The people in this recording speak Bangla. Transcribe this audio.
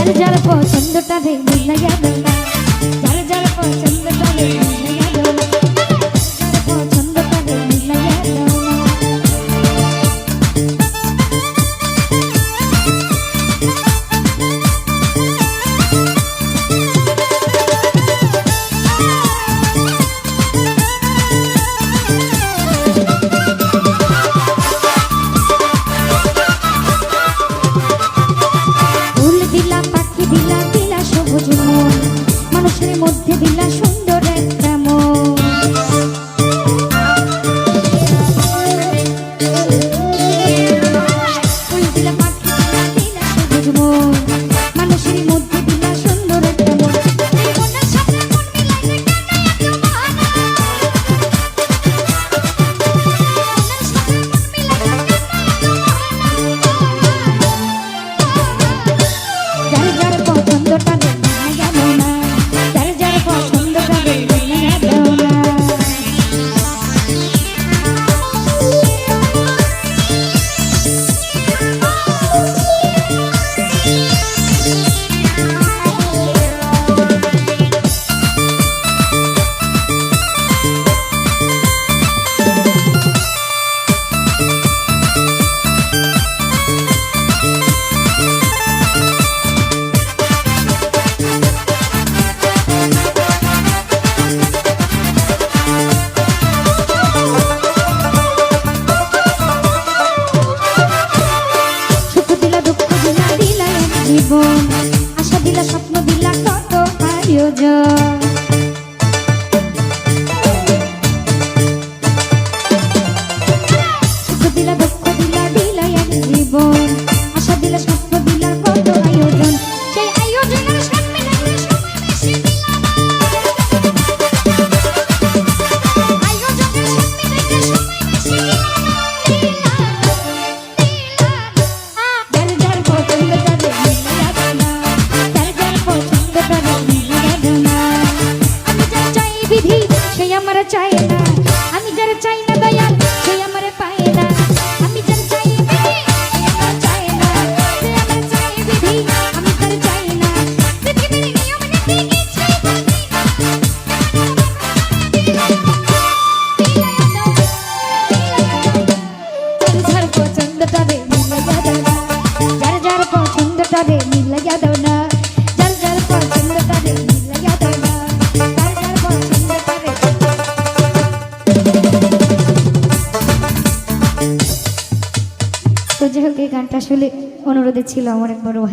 যার যার পছন্দটা রে মিলাইয়া দাও না, যার যার পছন্দটা রে মিলাইয়া দাও না, যার পছন্দটা রে মিলাইয়া দাও না। মানুষের মধ্যে দিলা সুন্দর একটা মন, ফুল দিলা পাখি দিলা সবুজ মন, মানুষের মধ্যে দিলা সুন্দর একটা মন। এই মনের সাথে মন মিলাইলে কেন এত বাহানা, মনের সাথে মন মিলাইলে কেন এত বাহানা। যার যার পছন্দটা রে মিলাইয়া দাও না, যার যার পছন্দটা রে মিলাইয়া দাও না। জীবন আশা দিলা স্বপ্ন দিলা কত আয়োজন, সুখ দিলা দুঃখ দিলা দিলা এক জীবন, আশা দিলা স্বপ্ন দিলা কত আয়োজন। সেই আয়োজনের সব মিলাইলে সময় বেশি দিলা না, আয়োজনের সব মিলাইলে সময় বেশি দিলা না। যার যার পছন্দটা রে মিলাইয়া দাও না, যার যার পছন্দটা রে মিলাইয়া দাও না। আমি যার চাই বিধি সে আমার চায় না, আমি যার চাই না দয়াল সে আমার পায় না। আমি যার চাই বিধি সে আমার চায় না, সে আমার চাই বিধি আমি তার চাই না। পৃথিবীর নিয়ম নীতি কিছুই বুঝি না, যার যার পছন্দটা রে মিলাইয়া দাও না, যার যার পছন্দটা রে মিলাইয়া দাও না, যার যার পছন্দটা রে মিলাইয়া দাও না, যার যার পছন্দটা রে। তো যাই হোক, এই গানটা আসলে অনুরোধে ছিল আমার এক বড় ভাই।